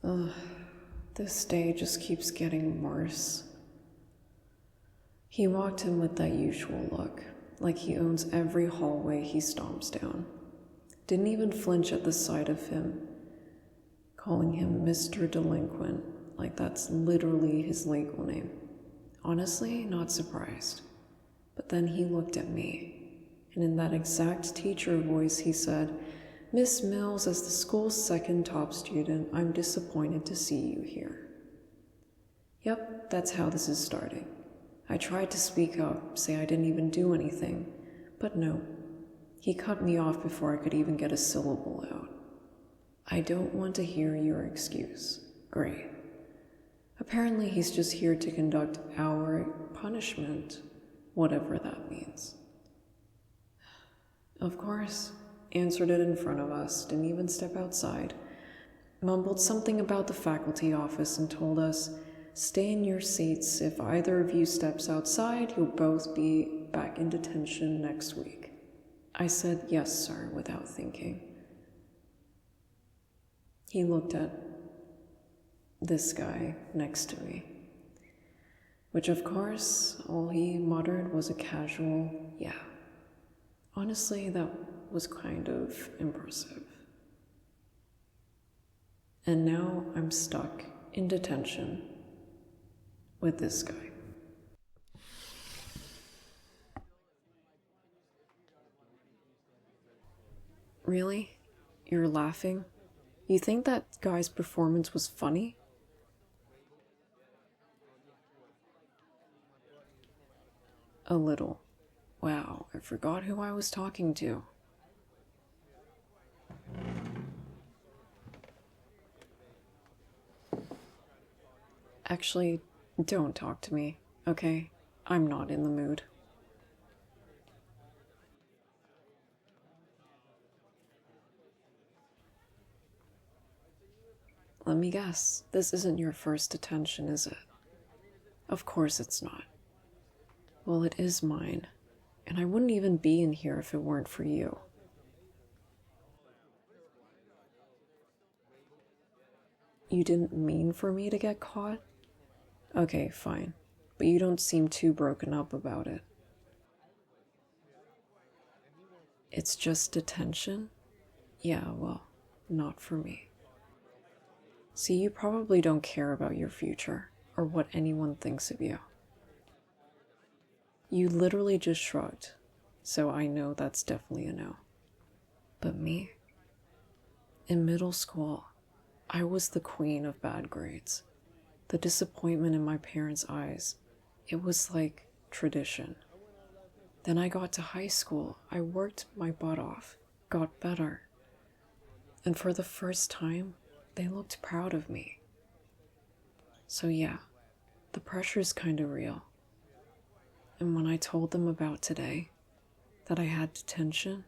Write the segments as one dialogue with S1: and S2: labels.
S1: Ugh, this day just keeps getting worse. He walked in with that usual look, like he owns every hallway he stomps down. Didn't even flinch at the sight of him, calling him Mr. Delinquent, like that's literally his legal name. Honestly, not surprised. But then he looked at me, and in that exact teacher voice he said, "Miss Mills, as the school's second top student, I'm disappointed to see you here." Yep, that's how this is starting. I tried to speak up, say I didn't even do anything, but no. He cut me off before I could even get a syllable out. "I don't want to hear your excuse." Great. Apparently he's just here to conduct our punishment, whatever that means. Of course, answered it in front of us, didn't even step outside, mumbled something about the faculty office and told us, "Stay in your seats. If either of you steps outside, you'll both be back in detention next week." I said, "Yes, sir," without thinking. He looked at this guy next to me, which of course, all he muttered was a casual, "Yeah." Honestly, that was kind of impressive. And now I'm stuck in detention with this guy. Really? You're laughing? You think that guy's performance was funny? A little. Wow, I forgot who I was talking to. Actually, don't talk to me, okay? I'm not in the mood. Let me guess, this isn't your first detention, is it? Of course it's not. Well, it is mine, and I wouldn't even be in here if it weren't for you. You didn't mean for me to get caught? Okay, fine, but you don't seem too broken up about it. It's just detention? Yeah, well, not for me. See, you probably don't care about your future, or what anyone thinks of you. You literally just shrugged, so I know that's definitely a no. But me? In middle school, I was the queen of bad grades. The disappointment in my parents' eyes, it was like tradition. Then I got to high school, I worked my butt off, got better. And for the first time, they looked proud of me. So yeah, the pressure's kind of real. And when I told them about today, that I had detention,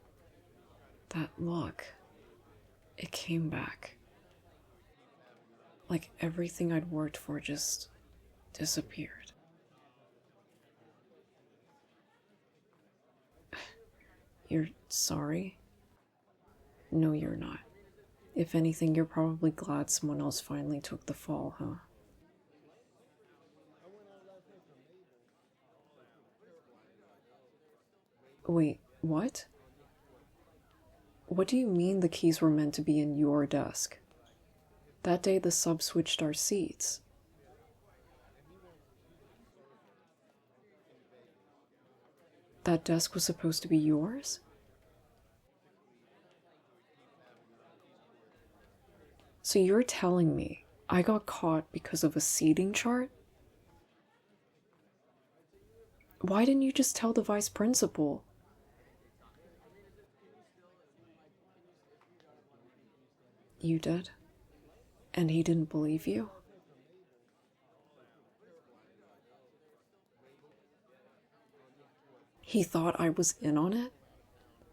S1: that look, it came back. Like everything I'd worked for just disappeared. You're sorry? No, you're not. If anything, you're probably glad someone else finally took the fall, huh? Wait, what? What do you mean the keys were meant to be in your desk? That day the sub switched our seats. That desk was supposed to be yours? So you're telling me I got caught because of a seating chart? Why didn't you just tell the vice principal? You did? And he didn't believe you? He thought I was in on it?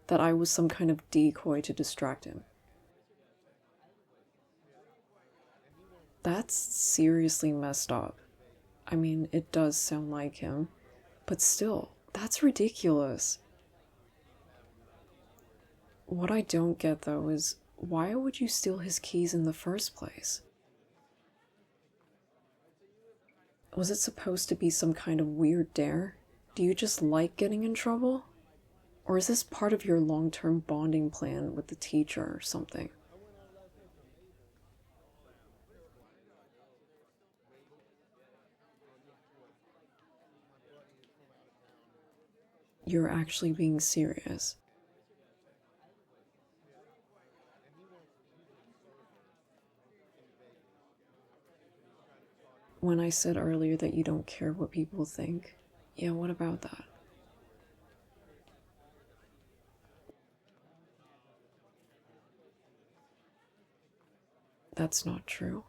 S1: That I was some kind of decoy to distract him? That's seriously messed up. I mean, it does sound like him, but still, that's ridiculous. What I don't get, though, is why would you steal his keys in the first place? Was it supposed to be some kind of weird dare? Do you just like getting in trouble? Or is this part of your long-term bonding plan with the teacher or something? You're actually being serious. When I said earlier that you don't care what people think, yeah, what about that? That's not true.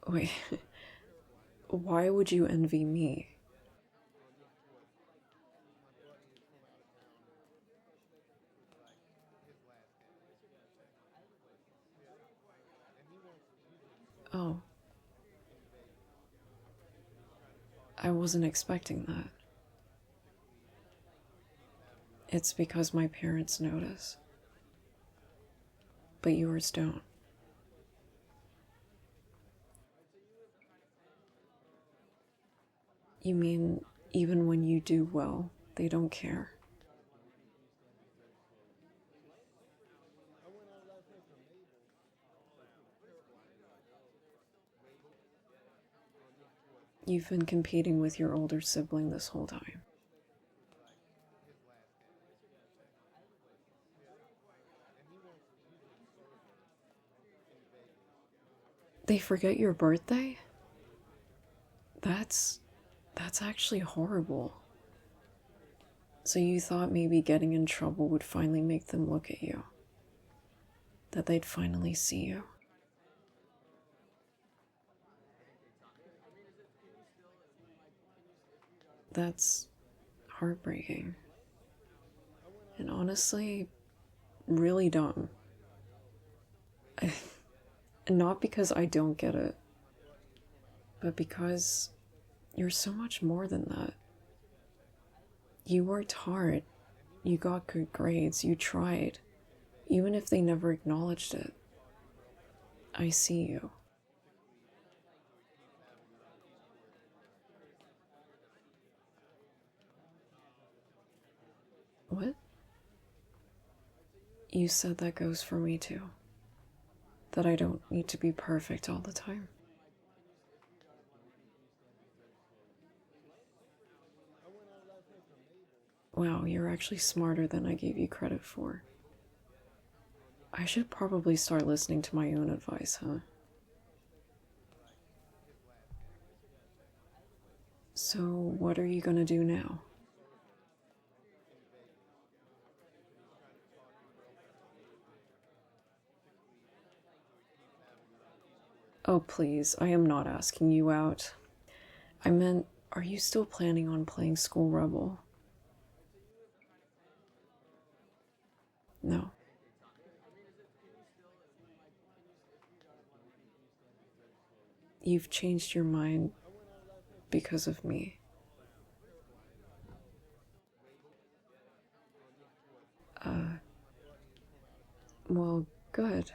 S1: Wait, why would you envy me? Oh, I wasn't expecting that. It's because my parents notice. But yours don't. You mean even when you do well, they don't care? You've been competing with your older sibling this whole time. They forget your birthday? That's actually horrible. So you thought maybe getting in trouble would finally make them look at you? That they'd finally see you? That's heartbreaking. And honestly, really dumb. Not because I don't get it, but because you're so much more than that. You worked hard, you got good grades, you tried, even if they never acknowledged it. I see you. What? You said that goes for me too. That I don't need to be perfect all the time. Wow, you're actually smarter than I gave you credit for. I should probably start listening to my own advice, huh? So, what are you gonna do now? Oh, please, I am not asking you out. I meant, are you still planning on playing School Rebel? No. You've changed your mind because of me. Well, good.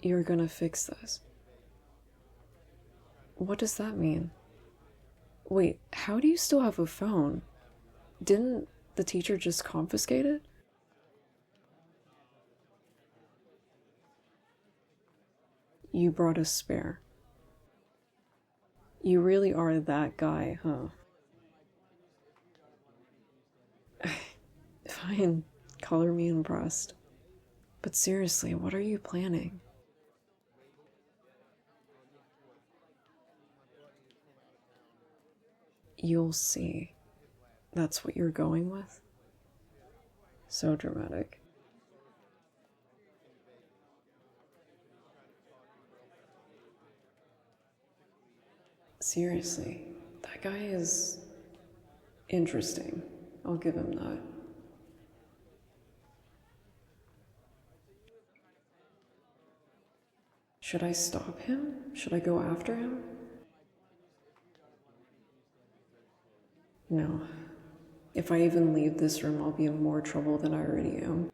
S1: You're gonna fix this. What does that mean? Wait, how do you still have a phone? Didn't the teacher just confiscate it? You brought a spare. You really are that guy, huh? Fine, color me impressed. But seriously, what are you planning? You'll see. That's what you're going with? So dramatic. Seriously, that guy is interesting. I'll give him that. Should I stop him? Should I go after him? No. If I even leave this room, I'll be in more trouble than I already am.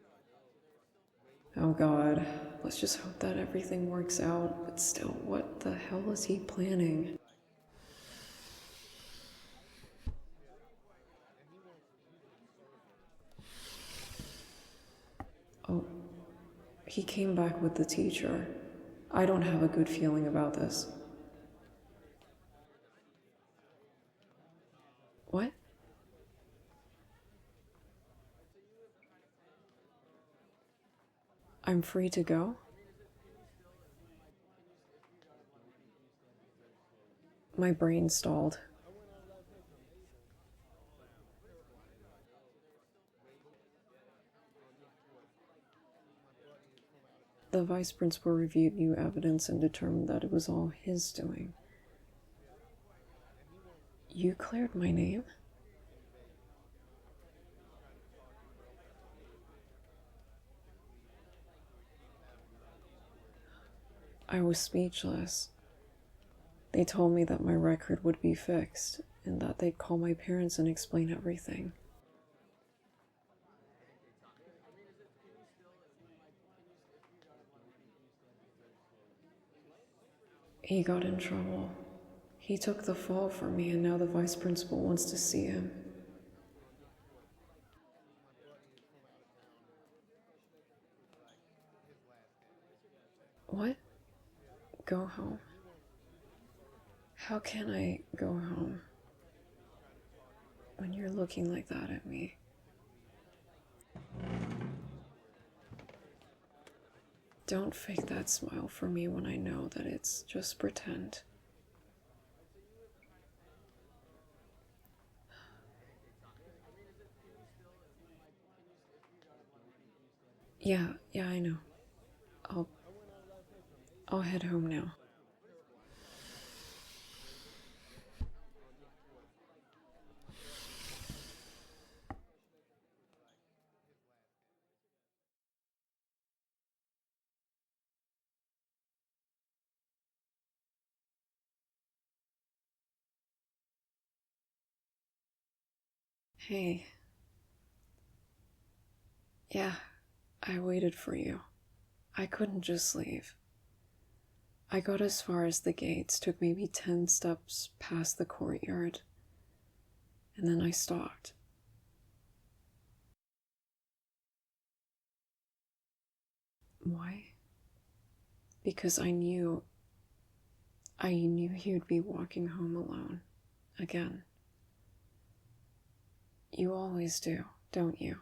S1: Oh God, let's just hope that everything works out, but still, what the hell is he planning? Oh, he came back with the teacher. I don't have a good feeling about this. What? I'm free to go? My brain stalled. The vice principal reviewed new evidence and determined that it was all his doing. You cleared my name? I was speechless. They told me that my record would be fixed and that they'd call my parents and explain everything. He got in trouble. He took the fall for me, and now the vice principal wants to see him. What? Go home? How can I go home when you're looking like that at me? Don't fake that smile for me when I know that it's just pretend. Yeah, I know. I'll head home now. Hey. Yeah, I waited for you. I couldn't just leave. I got as far as the gates, took maybe 10 steps past the courtyard, and then I stopped. Why? Because I knew you'd be walking home alone, again. You always do, don't you?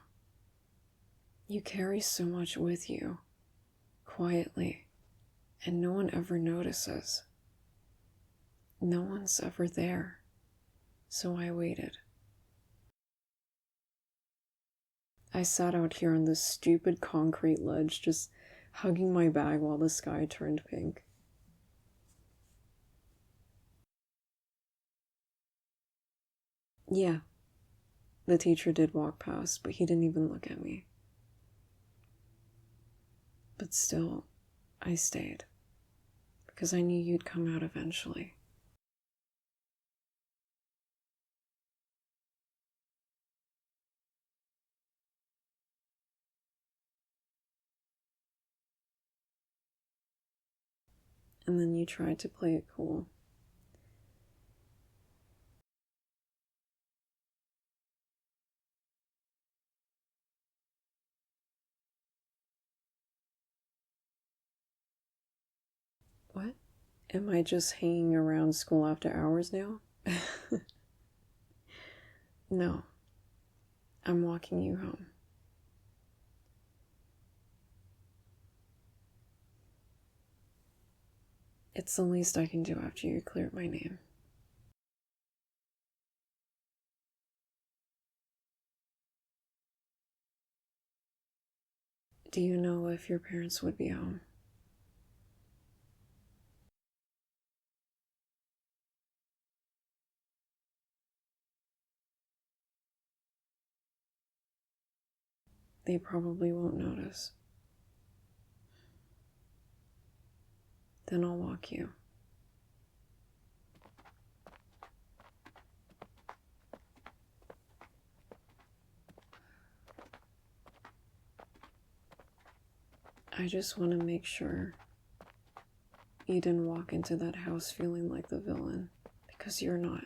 S1: You carry so much with you, quietly, and no one ever notices. No one's ever there, so I waited. I sat out here on this stupid concrete ledge, just hugging my bag while the sky turned pink. Yeah, the teacher did walk past, but he didn't even look at me. But still, I stayed, because I knew you'd come out eventually. And then you tried to play it cool. What? Am I just hanging around school after hours now? No. I'm walking you home. It's the least I can do after you cleared my name. Do you know if your parents would be home? They probably won't notice. Then I'll walk you. I just want to make sure you didn't walk into that house feeling like the villain, because you're not.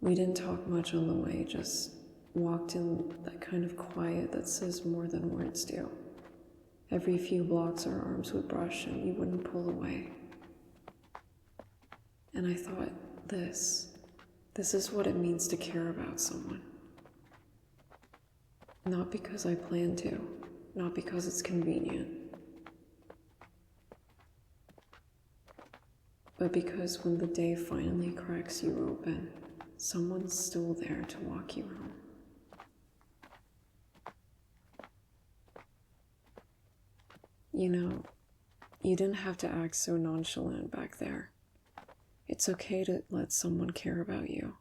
S1: We didn't talk much on the way, just walked in that kind of quiet that says more than words do. Every few blocks our arms would brush and you wouldn't pull away. And I thought, this is what it means to care about someone. Not because I plan to, not because it's convenient, but because when the day finally cracks you open, someone's still there to walk you home. You know, you didn't have to act so nonchalant back there. It's okay to let someone care about you,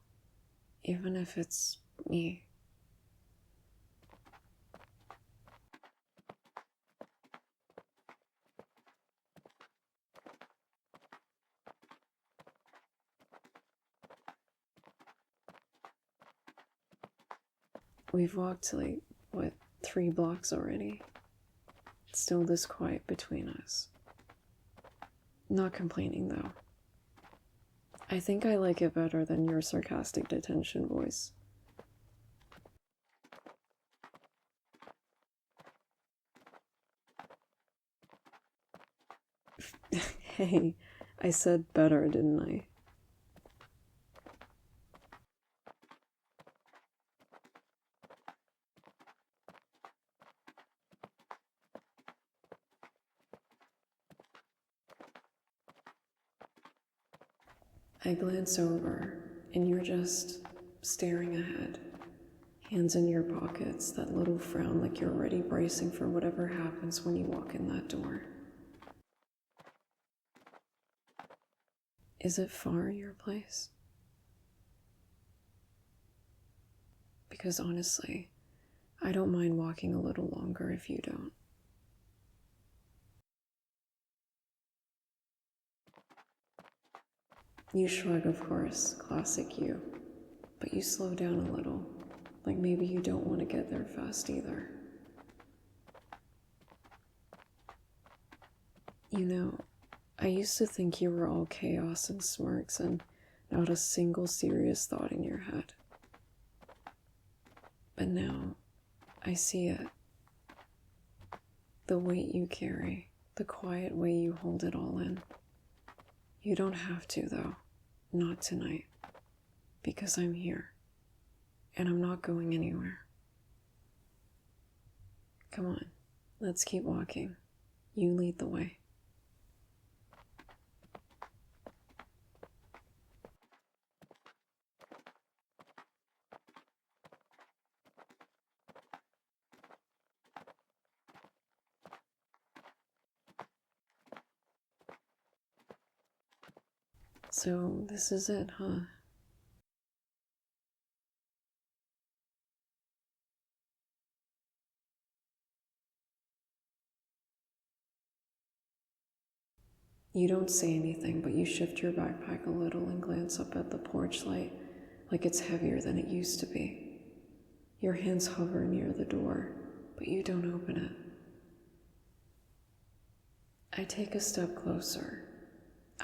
S1: even if it's me. We've walked 3 blocks already. It's still this quiet between us. Not complaining though. I think I like it better than your sarcastic detention voice. Hey, I said better, didn't I? I glance over, and you're just staring ahead, hands in your pockets, that little frown like you're already bracing for whatever happens when you walk in that door. Is it far, your place? Because honestly, I don't mind walking a little longer if you don't. You shrug, of course, classic you, but you slow down a little, like maybe you don't want to get there fast either. You know, I used to think you were all chaos and smirks and not a single serious thought in your head. But now, I see it. The weight you carry, the quiet way you hold it all in. You don't have to, though. Not tonight. Because I'm here. And I'm not going anywhere. Come on, let's keep walking. You lead the way. So, this is it, huh? You don't say anything, but you shift your backpack a little and glance up at the porch light like it's heavier than it used to be. Your hands hover near the door, but you don't open it. I take a step closer.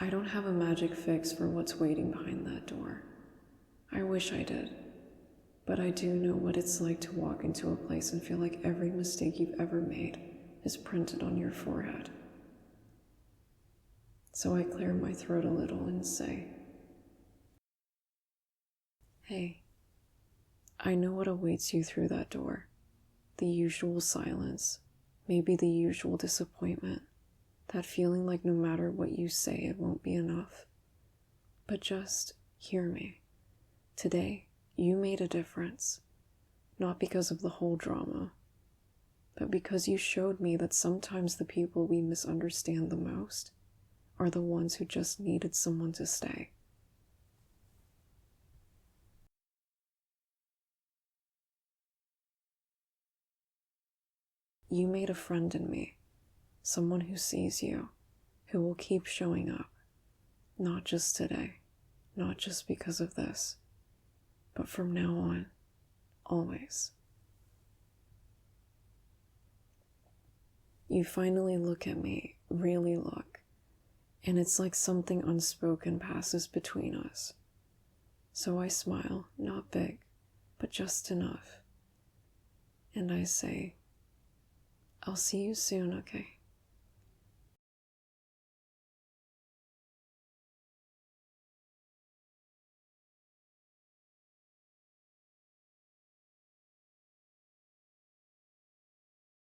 S1: I don't have a magic fix for what's waiting behind that door. I wish I did. But I do know what it's like to walk into a place and feel like every mistake you've ever made is printed on your forehead. So I clear my throat a little and say, hey, I know what awaits you through that door. The usual silence, maybe the usual disappointment, that feeling like no matter what you say, it won't be enough. But just hear me. Today, you made a difference. Not because of the whole drama, but because you showed me that sometimes the people we misunderstand the most are the ones who just needed someone to stay. You made a friend in me, someone who sees you, who will keep showing up, not just today, not just because of this, but from now on, always. You finally look at me, really look, and it's like something unspoken passes between us. So I smile, not big, but just enough. And I say, I'll see you soon, okay?